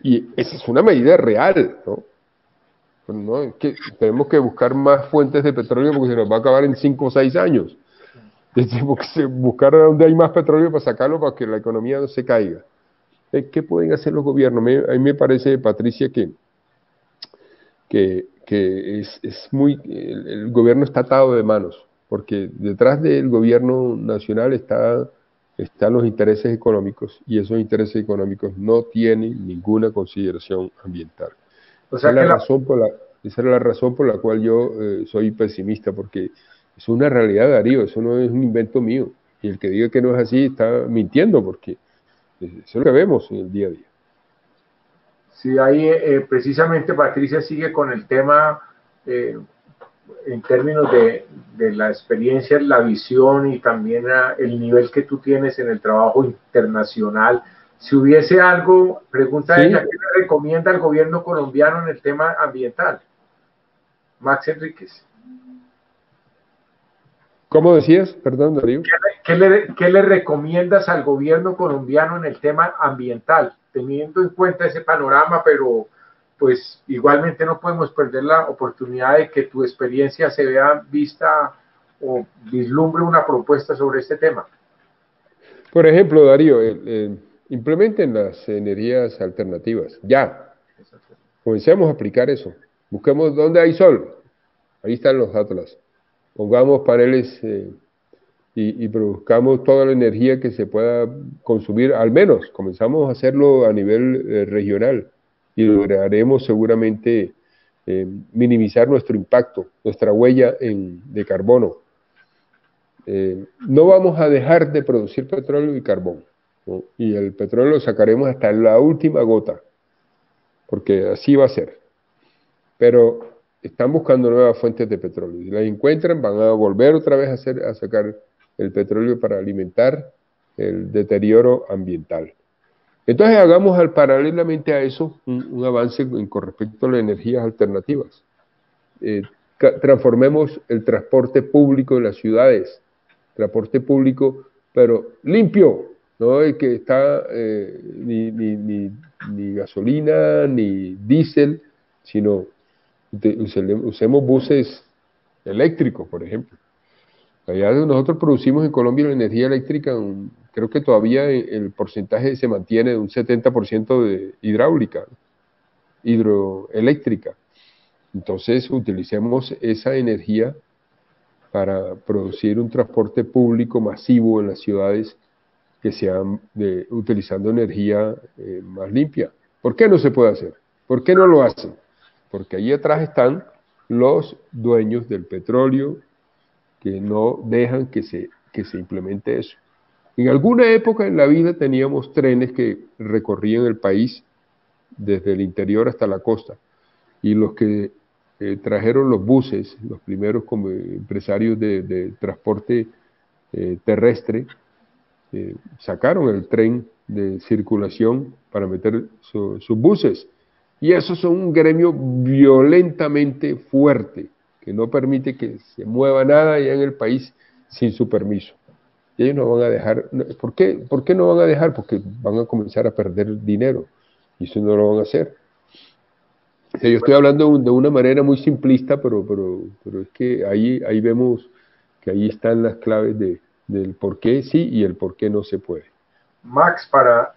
Y esa es una medida real, ¿no? Pero no, es que tenemos que buscar más fuentes de petróleo, porque se nos va a acabar en 5 o 6 años. Tenemos que buscar donde hay más petróleo para sacarlo, para que la economía no se caiga. ¿Qué pueden hacer los gobiernos? A mí me parece, Patricia, que el gobierno está atado de manos, porque detrás del gobierno nacional están los intereses económicos, y esos intereses económicos no tienen ninguna consideración ambiental.
O sea,
esa es la razón por la cual yo soy pesimista, porque es una realidad, Darío, eso no es un invento mío, y el que diga que no es así está mintiendo, porque Eso es lo que vemos en el día a día.
Sí, ahí precisamente Patricia sigue con el tema en términos de la experiencia, la visión y también el nivel que tú tienes en el trabajo internacional. Si hubiese algo, pregunta
Sí,
ella, ¿qué le recomienda al gobierno colombiano en el tema ambiental? Max Enríquez.
¿cómo decías? Perdón, Darío.
¿Qué le recomiendas al gobierno colombiano en el tema ambiental? Teniendo en cuenta ese panorama, pero pues igualmente no podemos perder la oportunidad de que tu experiencia se vea vista o vislumbre una propuesta sobre este tema.
Por ejemplo, Darío, implementen las energías alternativas. Ya, comencemos a aplicar eso. Busquemos dónde hay sol. Ahí están los atlas. Pongamos paneles y produzcamos toda la energía que se pueda consumir, al menos comenzamos a hacerlo a nivel regional y lograremos seguramente minimizar nuestro impacto, nuestra huella de carbono. No vamos a dejar de producir petróleo y carbón, ¿no? Y el petróleo lo sacaremos hasta la última gota, porque así va a ser. Pero están buscando nuevas fuentes de petróleo. Si las encuentran, van a volver otra vez a sacar el petróleo para alimentar el deterioro ambiental. Entonces hagamos paralelamente a eso un avance con respecto a las energías alternativas. Transformemos el transporte público de las ciudades, transporte público, pero limpio, no el que está ni gasolina, ni diésel, sino usemos buses eléctricos, por ejemplo. Allá nosotros producimos en Colombia la energía eléctrica, creo que todavía el porcentaje se mantiene de un 70% de hidráulica, hidroeléctrica. Entonces utilicemos esa energía para producir un transporte público masivo en las ciudades que sean utilizando energía más limpia. ¿Por qué no se puede hacer? ¿Por qué no lo hacen? Porque ahí atrás están los dueños del petróleo que no dejan que se implemente eso. En alguna época en la vida teníamos trenes que recorrían el país desde el interior hasta la costa y los que trajeron los buses, los primeros como empresarios de transporte terrestre, sacaron el tren de circulación para meter sus buses. Y esos son un gremio violentamente fuerte, que no permite que se mueva nada allá en el país sin su permiso. Y ellos no van a dejar. ¿Por qué? ¿Por qué no van a dejar? Porque van a comenzar a perder dinero. Y eso no lo van a hacer. O sea, yo estoy hablando de una manera muy simplista, pero es que ahí vemos que ahí están las claves del por qué sí y el por qué no se puede.
Max, para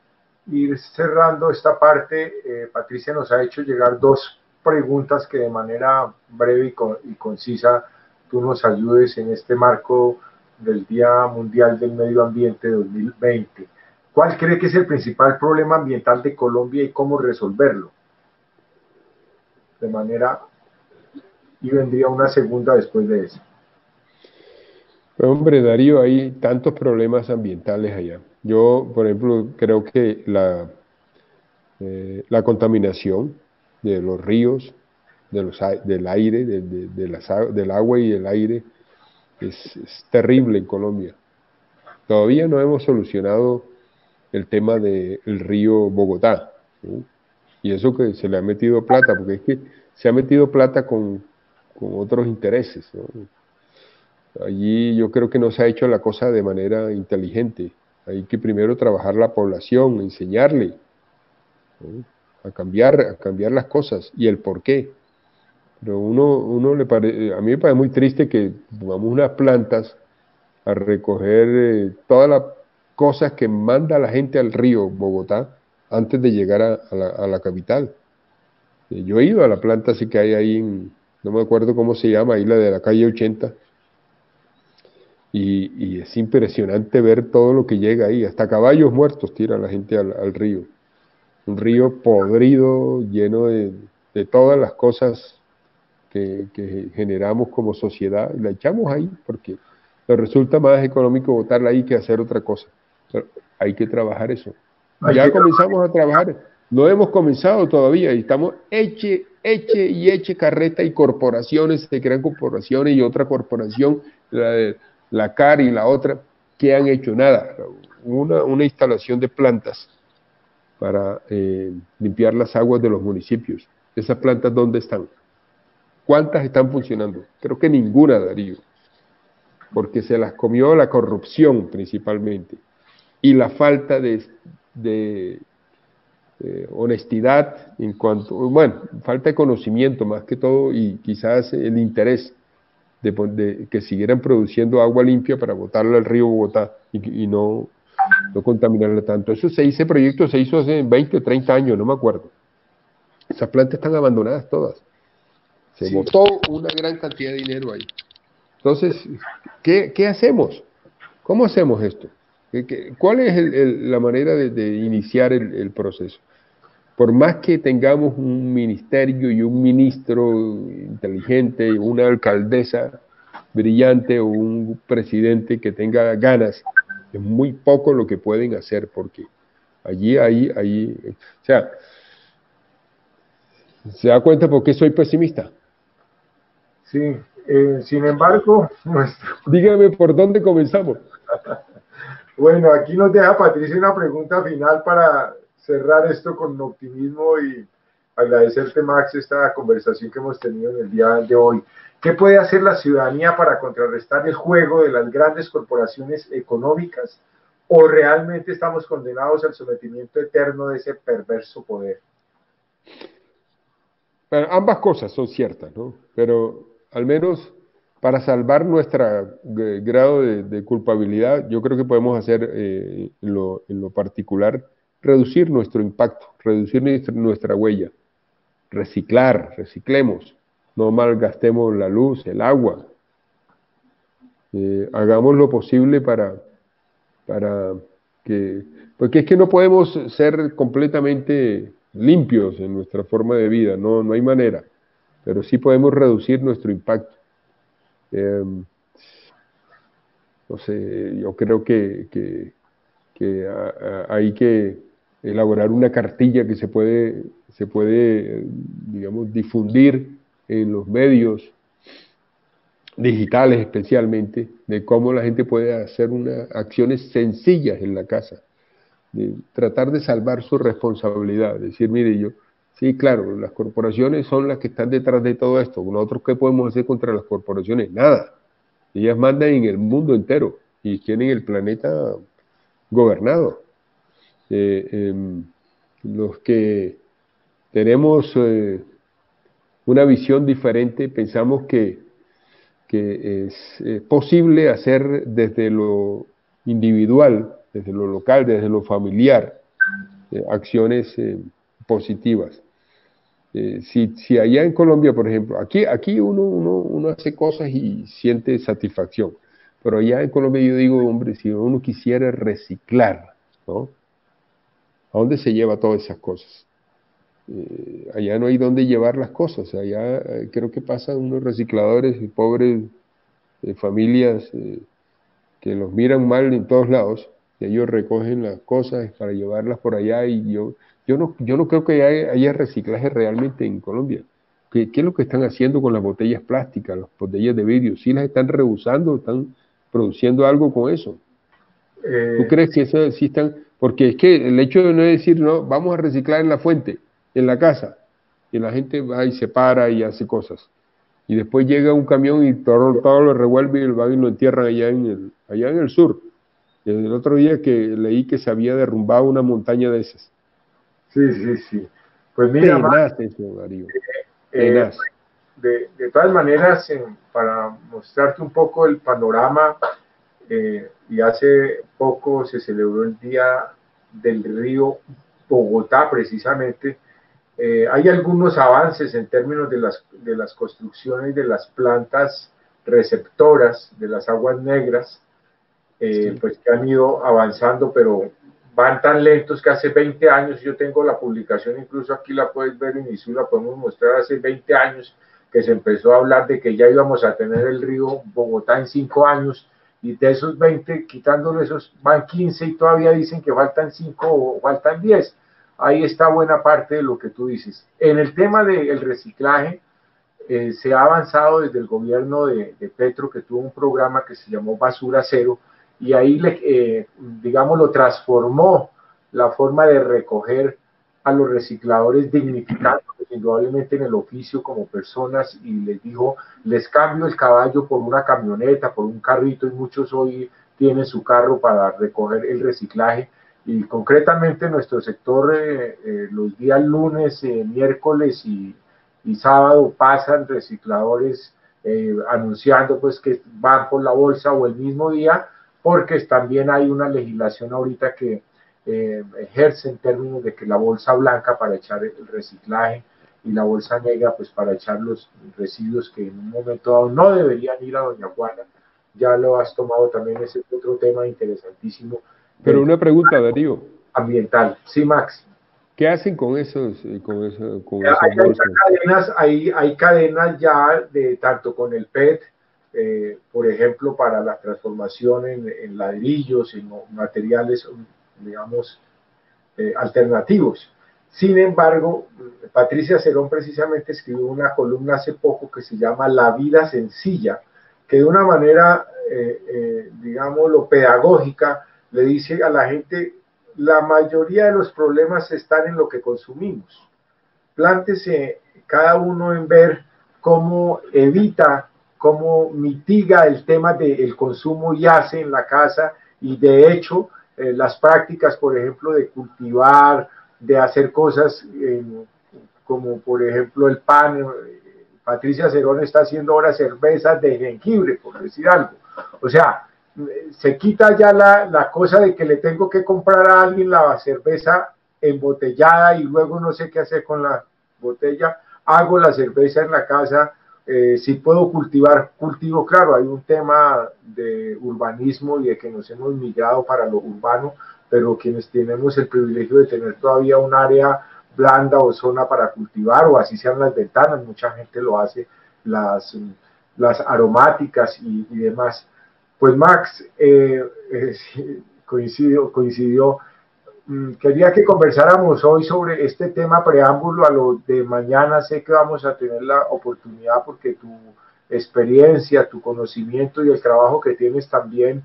ir cerrando esta parte, Patricia nos ha hecho llegar dos preguntas que de manera breve y concisa tú nos ayudes en este marco del Día Mundial del Medio Ambiente 2020. ¿Cuál cree que es el principal problema ambiental de Colombia y cómo resolverlo? De manera, y vendría una segunda después de eso.
Pero hombre, Darío, hay tantos problemas ambientales allá. Yo, por ejemplo, creo que la contaminación de los ríos, del aire, del agua y del aire es terrible en Colombia. Todavía no hemos solucionado el tema del río Bogotá, ¿no? Y eso que se le ha metido plata, porque es que se ha metido plata con otros intereses, ¿no? Allí yo creo que no se ha hecho la cosa de manera inteligente. Hay que primero trabajar la población, enseñarle, ¿no? A cambiar las cosas y el por qué. Pero a mí me parece muy triste que pongamos unas plantas a recoger todas las cosas que manda la gente al río Bogotá antes de llegar a la capital. Yo he ido a la planta así que hay ahí, no me acuerdo cómo se llama, ahí la de la calle 80, y es impresionante ver todo lo que llega ahí, hasta caballos muertos tira la gente al río. Un río podrido, lleno de todas las cosas que generamos como sociedad, y la echamos ahí porque nos resulta más económico botarla ahí que hacer otra cosa. Pero hay que trabajar eso.
Hay
Ya
que
comenzamos a trabajar, no hemos comenzado todavía y estamos eche carreta y corporaciones, se crean corporaciones y otra corporación, la CAR y la otra, que han hecho nada, una instalación de plantas para limpiar las aguas de los municipios. ¿Esas plantas dónde están? ¿Cuántas están funcionando? Creo que ninguna, Darío, porque se las comió la corrupción principalmente y la falta de honestidad en cuanto, bueno, falta de conocimiento más que todo y quizás el interés de que siguieran produciendo agua limpia para botarla al río Bogotá y no contaminarla tanto. Ese proyecto se hizo hace 20 o 30 años, no me acuerdo. Esas plantas están abandonadas todas. Se
sí,
botó una gran cantidad de dinero ahí. Entonces, ¿qué hacemos? ¿Cómo hacemos esto? ¿Cuál es la manera de iniciar el proceso? Por más que tengamos un ministerio y un ministro inteligente, una alcaldesa brillante o un presidente que tenga ganas, es muy poco lo que pueden hacer porque o sea, ¿se da cuenta por qué soy pesimista?
sí. Sin embargo, nuestro
Dígame por dónde comenzamos.
bueno, aquí nos deja Patricia una pregunta final para cerrar esto con optimismo y agradecerte, Max, esta conversación que hemos tenido en el día de hoy. ¿Qué puede hacer la ciudadanía para contrarrestar el juego de las grandes corporaciones económicas? ¿O realmente estamos condenados al sometimiento eterno de ese perverso poder?
Bueno, ambas cosas son ciertas, ¿no? Pero al menos para salvar nuestro grado de culpabilidad, yo creo que podemos hacer en lo particular, reducir nuestro impacto, reducir nuestra huella, reciclemos, no malgastemos la luz, el agua, hagamos lo posible para que, porque es que no podemos ser completamente limpios en nuestra forma de vida, no hay manera, pero sí podemos reducir nuestro impacto. Eh, no sé, yo creo que hay que elaborar una cartilla que se puede, digamos, difundir en los medios digitales especialmente, de cómo la gente puede hacer unas acciones sencillas en la casa, de tratar de salvar su responsabilidad, decir, mire, sí, claro, las corporaciones son las que están detrás de todo esto, nosotros qué podemos hacer contra las corporaciones, nada, ellas mandan en el mundo entero y tienen el planeta gobernado. Los que tenemos una visión diferente pensamos que es posible hacer desde lo individual, desde lo local, desde lo familiar, acciones positivas. Si allá en Colombia, por ejemplo, aquí uno hace cosas y siente satisfacción, pero allá en Colombia yo digo, hombre, si uno quisiera reciclar, ¿no? ¿A dónde se lleva todas esas cosas? Allá no hay dónde llevar las cosas, allá creo que pasan unos recicladores y pobres familias que los miran mal en todos lados, y ellos recogen las cosas para llevarlas por allá y yo no creo que haya reciclaje realmente en Colombia. ¿Qué es lo que están haciendo con las botellas plásticas, las botellas de vidrio? ¿Sí las están reusando? ¿Están produciendo algo con eso? ¿Tú
Eh,
crees que eso sí están? Porque es que el hecho de no decir, no, vamos a reciclar en la fuente, en la casa, y la gente va y se para y hace cosas. Y después llega un camión y todo lo revuelve y van y lo entierran allá en el sur. El otro día que leí que se había derrumbado una montaña de esas.
sí, sí, sí. Pues mira, Max,
Tenaz eso, Darío,
eh,
tenaz.
de todas maneras, para mostrarte un poco el panorama, y hace poco se celebró el Día del Río Bogotá, precisamente. Hay algunos avances en términos de las construcciones de las plantas receptoras de las aguas negras,
Sí.
pues que han ido avanzando, pero van tan lentos que hace 20 años, yo tengo la publicación, incluso aquí la puedes ver en ISU, la podemos mostrar, hace 20 años que se empezó a hablar de que ya íbamos a tener el río Bogotá en 5 años, y de esos 20, quitándole esos, van 15 y todavía dicen que faltan 5 o faltan 10. Ahí está buena parte de lo que tú dices. En el tema del reciclaje, se ha avanzado desde el gobierno de Petro, que tuvo un programa que se llamó Basura Cero, y ahí, digamos, lo transformó la forma de recoger a los recicladores, dignificándolos indudablemente en el oficio como personas, y les dijo, les cambio el caballo por una camioneta, por un carrito, y muchos hoy tienen su carro para recoger el reciclaje. Y concretamente nuestro sector, los días lunes, miércoles y sábado pasan recicladores anunciando pues que van por la bolsa o el mismo día, porque también hay una legislación ahorita que ejerce en términos de que la bolsa blanca para echar el reciclaje y la bolsa negra pues para echar los residuos que en un momento dado no deberían ir a Doña Juana. Ya lo has tomado también, ese otro tema interesantísimo.
Pero una pregunta, Darío.
Ambiental. Sí, Max.
¿Qué hacen con esas bolsas?
Hay cadenas ya de tanto con el PET, por ejemplo, para la transformación en ladrillos, en materiales, digamos, alternativos. Sin embargo, Patricia Cerón precisamente escribió una columna hace poco que se llama La vida sencilla, que de una manera, digámoslo, pedagógica, le dice a la gente, la mayoría de los problemas están en lo que consumimos. Plántese cada uno en ver cómo evita, cómo mitiga el tema del consumo y hace en la casa, y de hecho las prácticas, por ejemplo, de cultivar, de hacer cosas como por ejemplo el pan. Patricia Cerón está haciendo ahora cervezas de jengibre, por decir algo. O sea, se quita ya la cosa de que le tengo que comprar a alguien la cerveza embotellada y luego no sé qué hacer con la botella. Hago la cerveza en la casa. Si puedo cultivar, cultivo. Claro, hay un tema de urbanismo y de que nos hemos migrado para lo urbano, pero quienes tenemos el privilegio de tener todavía un área blanda o zona para cultivar, o así sean las ventanas, mucha gente lo hace, las aromáticas y demás. Pues Max, coincidió. Quería que conversáramos hoy sobre este tema preámbulo a lo de mañana. Sé que vamos a tener la oportunidad porque tu experiencia, tu conocimiento y el trabajo que tienes también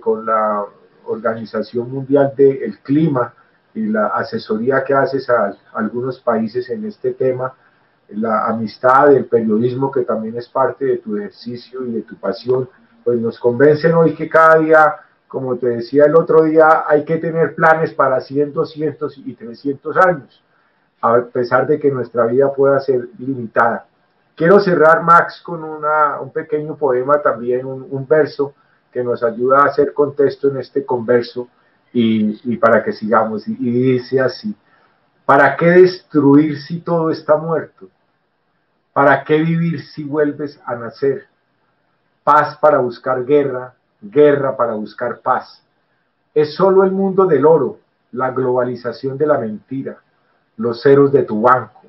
con la Organización Mundial del Clima y la asesoría que haces a algunos países en este tema, la amistad, el periodismo que también es parte de tu ejercicio y de tu pasión, pues nos convencen hoy que cada día, como te decía el otro día, hay que tener planes para 100, 200 y 300 años, a pesar de que nuestra vida pueda ser limitada. Quiero cerrar, Max, con un pequeño poema también, un verso que nos ayuda a hacer contexto en este converso y para que sigamos. Y dice así: ¿para qué destruir si todo está muerto? ¿Para qué vivir si vuelves a nacer? Paz para buscar guerra, guerra para buscar paz. Es solo el mundo del oro, la globalización de la mentira, los ceros de tu banco,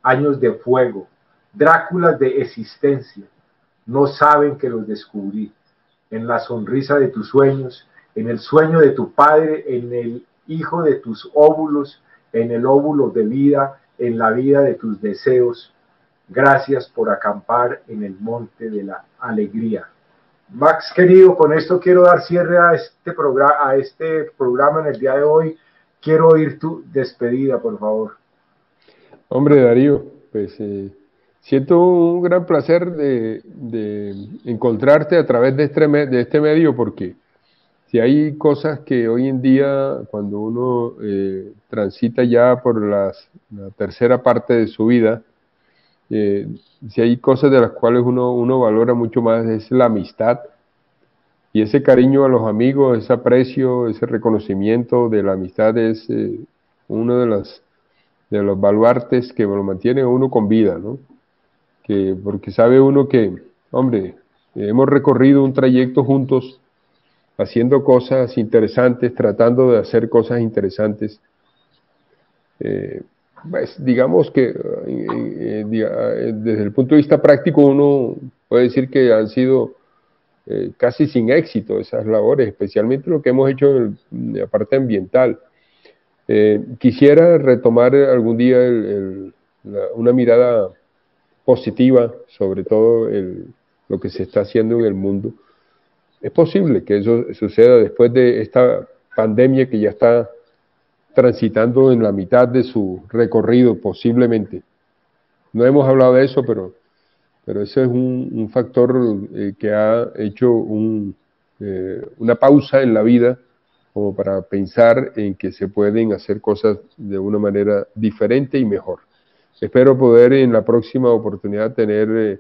años de fuego, Dráculas de existencia. No saben que los descubrí. En la sonrisa de tus sueños, en el sueño de tu padre, en el hijo de tus óvulos, en el óvulo de vida, en la vida de tus deseos. Gracias por acampar en el monte de la alegría. Max, querido, con esto quiero dar cierre a este programa en el día de hoy. Quiero oír tu despedida, por favor.
Hombre, Darío, pues siento un gran placer de encontrarte a través de este medio, porque si hay cosas que hoy en día, cuando uno transita ya por la tercera parte de su vida, si hay cosas de las cuales uno valora mucho más, es la amistad y ese cariño a los amigos, ese aprecio, ese reconocimiento de la amistad es uno de los baluartes que lo mantiene a uno con vida, ¿no? Porque sabe uno que, hombre, hemos recorrido un trayecto juntos, haciendo cosas interesantes, tratando de hacer cosas interesantes. Pues digamos que desde el punto de vista práctico uno puede decir que han sido casi sin éxito esas labores, especialmente lo que hemos hecho en la parte ambiental. Quisiera retomar algún día una mirada positiva sobre todo lo que se está haciendo en el mundo. Es posible que eso suceda después de esta pandemia que ya está transitando en la mitad de su recorrido, posiblemente. No hemos hablado de eso, pero ese es un factor que ha hecho una pausa en la vida como para pensar en que se pueden hacer cosas de una manera diferente y mejor. Espero poder en la próxima oportunidad tener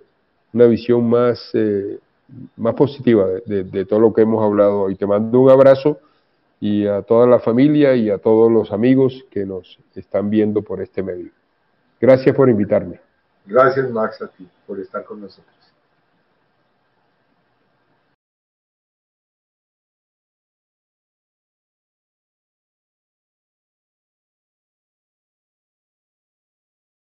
una visión más positiva de todo lo que hemos hablado hoy. Te mando un abrazo y a toda la familia y a todos los amigos que nos están viendo por este medio. Gracias por invitarme.
Gracias, Max, a ti por estar con nosotros.